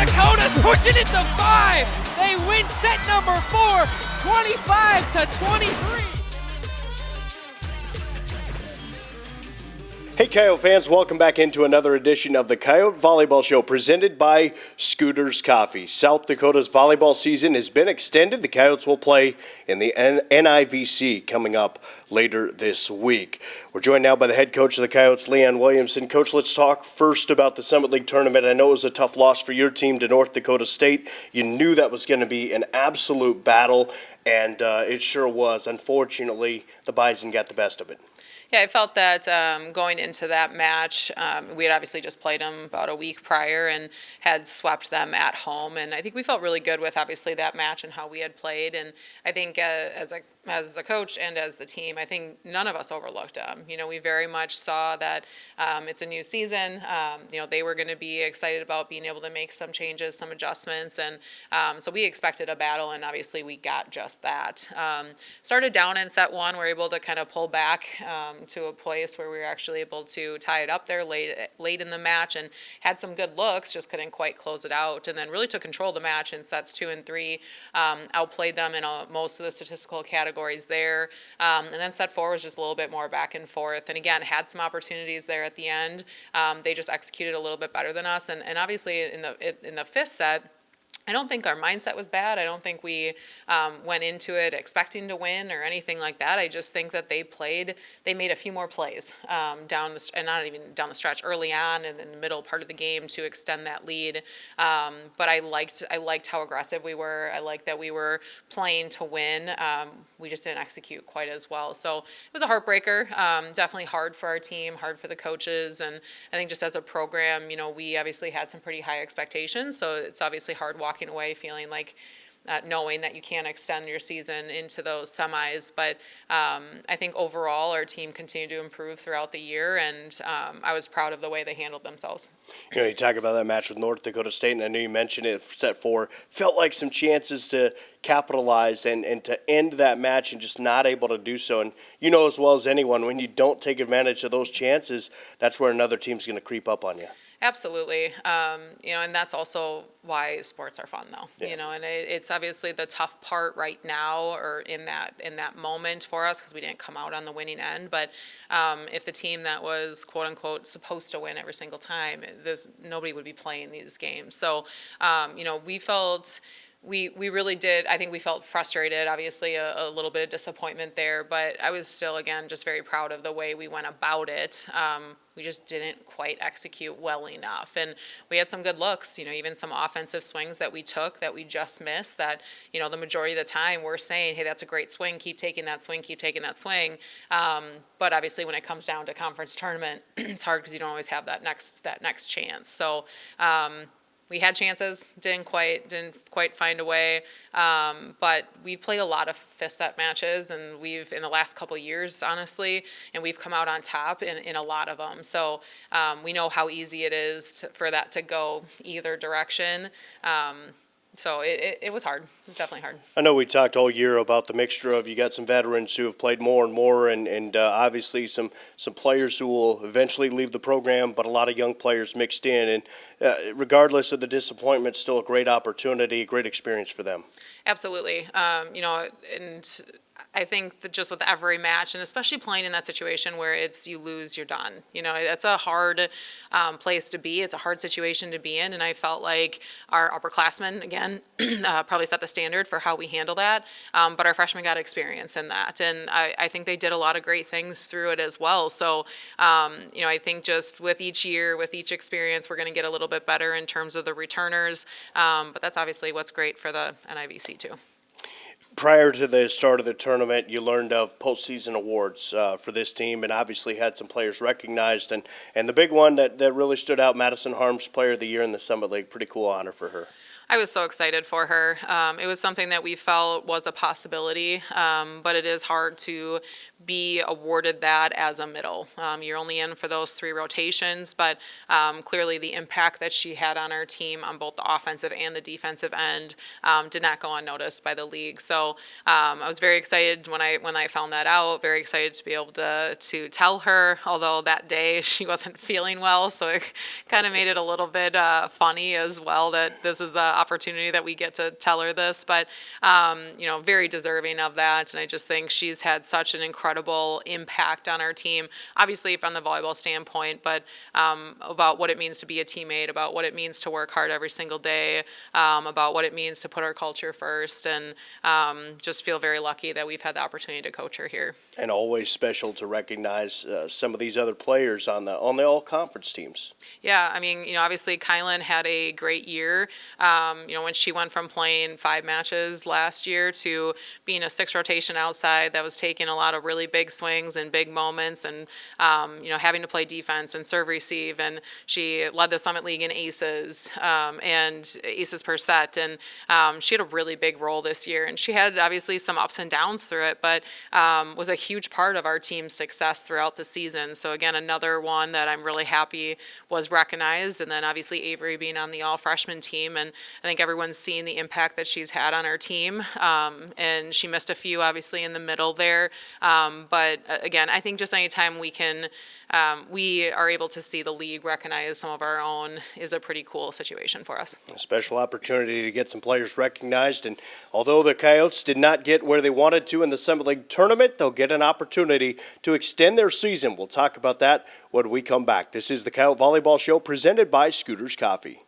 Dakota's pushing it to 5. They win set number 4, 25-23. Hey Coyote fans, welcome back into another edition of the Coyote Volleyball Show presented by Scooters Coffee. South Dakota's volleyball season has been extended. The Coyotes will play in the NIVC coming up later this week. We're joined now by the head coach of the Coyotes, John Williamson. Coach, let's talk first about the Summit League tournament. I know it was a tough loss for your team to North Dakota State. You knew that was going to be an absolute battle, and it sure was. Unfortunately, the Bison got the best of it. Yeah, I felt that going into that match, we had obviously just played them about a week prior and had swept them at home. And I think we felt really good with obviously that match and how we had played. And I think as a coach and as the team, I think none of us overlooked them. You know, we very much saw that it's a new season. You know, they were going to be excited about being able to make some changes, some adjustments. And so we expected a battle, and obviously we got just that. Started down in set 1. We were able to kind of pull back to a place where we were actually able to tie it up there late in the match and had some good looks, just couldn't quite close it out. And then really took control of the match in sets 2 and 3, outplayed them in most of the statistical categories there. And then set 4 was just a little bit more back and forth. And again, had some opportunities there at the end. They just executed a little bit better than us. And obviously in the fifth set, I don't think our mindset was bad. I don't think we went into it expecting to win or anything like that. I just think that they made a few more plays and not even down the stretch, early on and in the middle part of the game to extend that lead. But I liked how aggressive we were. I liked that we were playing to win. We just didn't execute quite as well. So it was a heartbreaker. Definitely hard for our team, hard for the coaches, and I think just as a program, you know, we obviously had some pretty high expectations. So it's obviously hard walking away feeling like knowing that you can't extend your season into those semis. But I think overall our team continued to improve throughout the year, and I was proud of the way they handled themselves. You know, you talk about that match with North Dakota State, and I know you mentioned it, set 4, felt like some chances to capitalize and to end that match and just not able to do so. And you know as well as anyone, when you don't take advantage of those chances, that's where another team's going to creep up on you. Absolutely. You know, and that's also why sports are fun, though. Yeah. You know, and it's obviously the tough part right now, or in that moment for us, because we didn't come out on the winning end. But if the team that was quote unquote supposed to win every single time, nobody would be playing these games. So, you know, we felt. We really did. I think we felt frustrated, obviously a little bit of disappointment there, but I was still, again, just very proud of the way we went about it. We just didn't quite execute well enough. And we had some good looks, you know, even some offensive swings that we took that we just missed that, you know, the majority of the time we're saying, hey, that's a great swing, keep taking that swing, keep taking that swing. But obviously when it comes down to conference tournament, it's hard because you don't always have that next chance. So, we had chances, didn't quite find a way, but we've played a lot of fifth set matches, and we've, in the last couple of years, honestly, and we've come out on top in a lot of them. So we know how easy it is for that to go either direction. So it was hard. It was definitely hard. I know we talked all year about the mixture of, you got some veterans who have played more and more, and obviously some players who will eventually leave the program, but a lot of young players mixed in. And regardless of the disappointment, still a great opportunity, a great experience for them. Absolutely. You know, and I think that just with every match, and especially playing in that situation where it's you lose, you're done. You know, that's a hard place to be. It's a hard situation to be in, and I felt like our upperclassmen, again, probably set the standard for how we handle that, but our freshmen got experience in that, and I think they did a lot of great things through it as well. So, you know, I think just with each year, with each experience, we're going to get a little bit better in terms of the returners, but that's obviously what's great for the NIVC too. Prior to the start of the tournament, you learned of postseason awards for this team, and obviously had some players recognized. And the big one that really stood out, Madison Harms Player of the Year in the Summit League. Pretty cool honor for her. I was so excited for her. It was something that we felt was a possibility, but it is hard to be awarded that as a middle. You're only in for those 3 rotations, but clearly the impact that she had on our team on both the offensive and the defensive end did not go unnoticed by the league. So I was very excited when I found that out, very excited to be able to tell her, although that day she wasn't feeling well, so it kind of made it a little bit funny as well that this is the opportunity that we get to tell her this, but very deserving of that. And I just think she's had such an incredible impact on our team, obviously from the volleyball standpoint, but about what it means to be a teammate, about what it means to work hard every single day, about what it means to put our culture first, and just feel very lucky that we've had the opportunity to coach her here. And always special to recognize some of these other players on the all-conference teams. Yeah, I mean, obviously Kylan had a great year. When she went from playing 5 matches last year to being a 6th rotation outside, that was taking a lot of really big swings and big moments, and having to play defense and serve receive. And she led the Summit League in aces and aces per set, and she had a really big role this year. And she had obviously some ups and downs through it, but was a huge part of our team's success throughout the season. So again, another one that I'm really happy was recognized. And then obviously Avery being on the all-freshman team, and I think everyone's seen the impact that she's had on our team. And she missed a few obviously in the middle there. But again, I think just anytime we are able to see the league recognize some of our own is a pretty cool situation for us. A special opportunity to get some players recognized, and although the Coyotes did not get where they wanted to in the Summit League tournament, they'll get an opportunity to extend their season. We'll talk about that when we come back. This is the Coyote Volleyball Show presented by Scooters Coffee.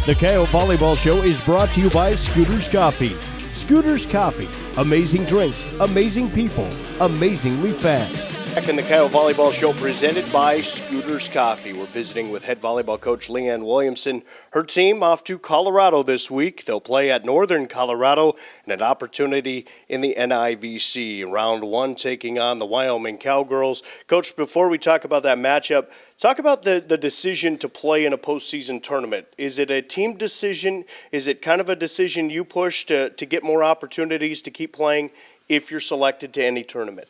The Coyote Volleyball Show is brought to you by Scooters Coffee. Scooters Coffee. Amazing drinks, amazing people, amazingly fast. Back in the Coyote Volleyball Show presented by Scooters Coffee. We're visiting with head volleyball coach Leanne Williamson. Her team off to Colorado this week. They'll play at Northern Colorado and an opportunity in the NIVC. Round 1 taking on the Wyoming Cowgirls. Coach, before we talk about that matchup, talk about the decision to play in a postseason tournament. Is it a team decision? Is it kind of a decision you push to get more opportunities to keep playing if you're selected to any tournament?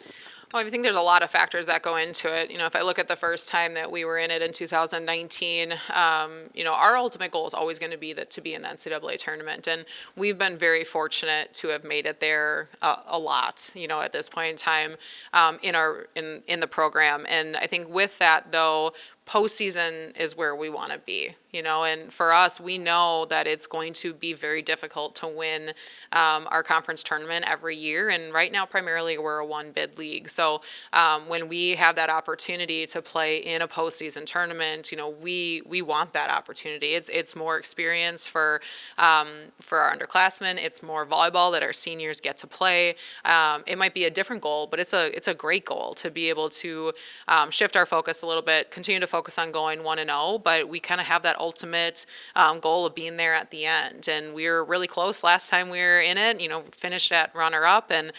Well, I think there's a lot of factors that go into it. If I look at the first time that we were in it in 2019, our ultimate goal is always going to be to be in the NCAA tournament. And we've been very fortunate to have made it there a lot, at this point in time in the program. And I think with that, though, postseason is where we want to be, and for us, we know that it's going to be very difficult to win our conference tournament every year. And right now, primarily, we're a 1-bid league. So when we have that opportunity to play in a postseason tournament, we want that opportunity. It's more experience for our underclassmen. It's more volleyball that our seniors get to play. It might be a different goal, but it's a great goal to be able to shift our focus a little bit, continue to focus on going 1-0, but we kind of have that ultimate goal of being there at the end. And we were really close last time we were in it, finished at runner-up, and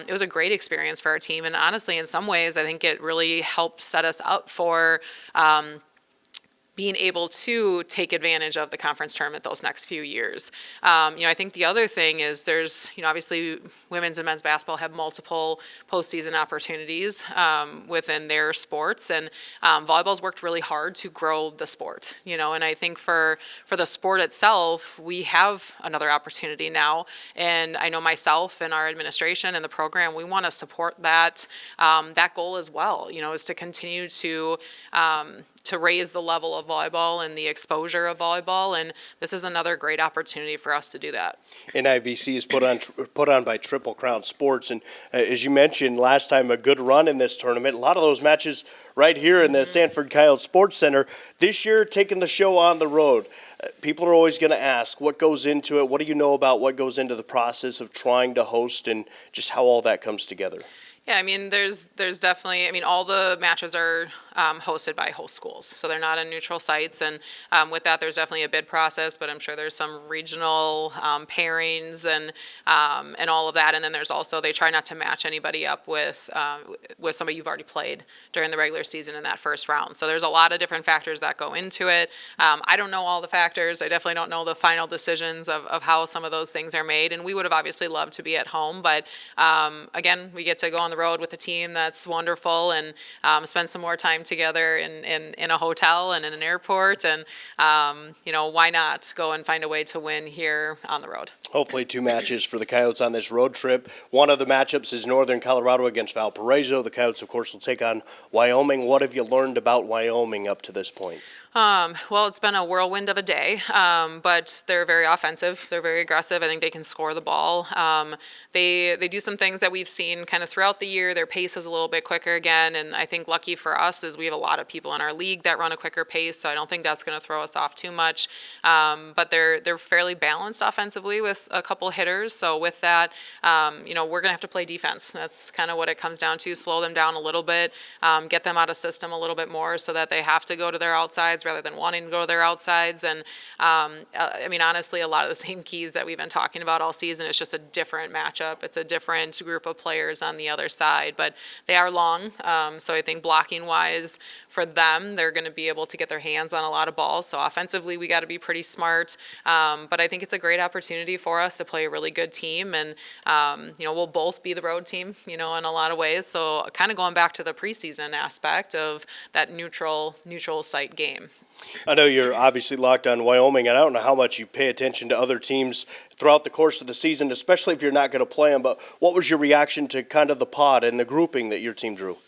it was a great experience for our team. And honestly, in some ways, I think it really helped set us up for being able to take advantage of the conference tournament those next few years. I think the other thing is there's, obviously women's and men's basketball have multiple postseason opportunities within their sports, and volleyball's worked really hard to grow the sport, and I think for the sport itself, we have another opportunity now, and I know myself and our administration and the program, we want to support that goal as well, is to continue to raise the level of volleyball and the exposure of volleyball, and this is another great opportunity for us to do that. NIVC is put on by Triple Crown Sports, and as you mentioned last time, a good run in this tournament. A lot of those matches right here in the Sanford Coyote Sports Center. This year, taking the show on the road. People are always going to ask, what goes into it? What do you know about what goes into the process of trying to host and just how all that comes together? Yeah, I mean, there's definitely, I mean, all the matches are hosted by host schools, so they're not in neutral sites, and with that, there's definitely a bid process, but I'm sure there's some regional pairings and all of that, and then there's also, they try not to match anybody up with somebody you've already played during the regular season in that first round. So there's a lot of different factors that go into it. I don't know all the factors. I definitely don't know the final decisions of how some of those things are made, and we would have obviously loved to be at home, but again, we get to go on the road with a team that's wonderful and spend some more time together in a hotel and in an airport, and why not go and find a way to win here on the road. Hopefully 2 matches for the Coyotes on this road trip. One of the matchups is Northern Colorado against Valparaiso. The Coyotes, of course, will take on Wyoming. What have you learned about Wyoming up to this point? Well, it's been a whirlwind of a day, but they're very offensive. They're very aggressive. I think they can score the ball. They do some things that we've seen kind of throughout the year. Their pace is a little bit quicker again, and I think lucky for us is we have a lot of people in our league that run a quicker pace, so I don't think that's going to throw us off too much. But they're fairly balanced offensively with a couple hitters, so with that, we're going to have to play defense. That's kind of what it comes down to. Slow them down a little bit, get them out of system a little bit more so that they have to go to their outsides rather than wanting to go to their outsides. And I mean, honestly, a lot of the same keys that we've been talking about all season. It's just a different matchup. It's a different group of players on the other side, but they are long. So I think blocking wise for them, they're going to be able to get their hands on a lot of balls. So offensively, we got to be pretty smart. But I think it's a great opportunity for us to play a really good team. And, we'll both be the road team, in a lot of ways. So kind of going back to the preseason aspect of that neutral site game. I know you're obviously locked on Wyoming, and I don't know how much you pay attention to other teams throughout the course of the season, especially if you're not going to play them, but what was your reaction to kind of the pod and the grouping that your team drew?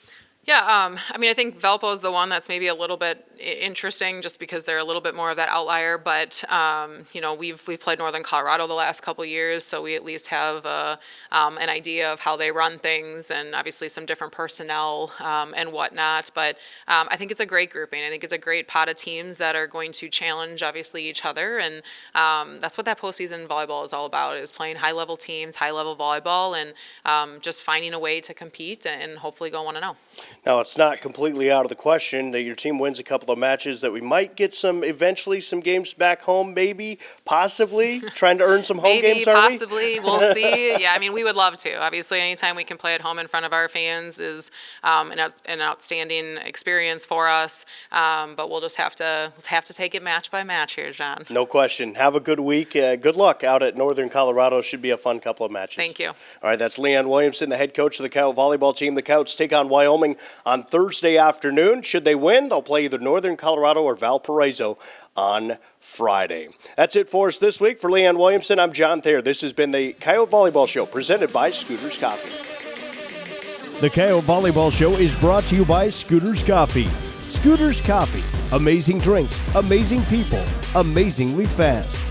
Yeah, I mean, I think Valpo is the one that's maybe a little bit interesting just because they're a little bit more of that outlier. But, we've played Northern Colorado the last couple of years, so we at least have an idea of how they run things and obviously some different personnel and whatnot. But I think it's a great grouping. I think it's a great pot of teams that are going to challenge, obviously, each other. And that's what that postseason volleyball is all about, is playing high-level teams, high-level volleyball, and just finding a way to compete and hopefully go 1-0. Now, it's not completely out of the question that your team wins a couple of matches, that we might get eventually some games back home, maybe, possibly, trying to earn some home games, are we? Maybe, possibly, we'll see. Yeah, I mean, we would love to. Obviously, anytime we can play at home in front of our fans is an outstanding experience for us, but we'll just have to take it match by match here, John. No question. Have a good week. Good luck out at Northern Colorado. Should be a fun couple of matches. Thank you. All right, that's Leanne Williamson, the head coach of the Coyote Volleyball team. The Coyotes take on Wyoming on Thursday afternoon. Should they win, they'll play either Northern Colorado or Valparaiso on Friday. That's it for us this week. For Leanne Williamson, I'm John Thayer. This has been the Coyote Volleyball Show presented by Scooters Coffee. The Coyote Volleyball Show is brought to you by Scooters Coffee. Scooters Coffee. Amazing drinks, amazing people, amazingly fast.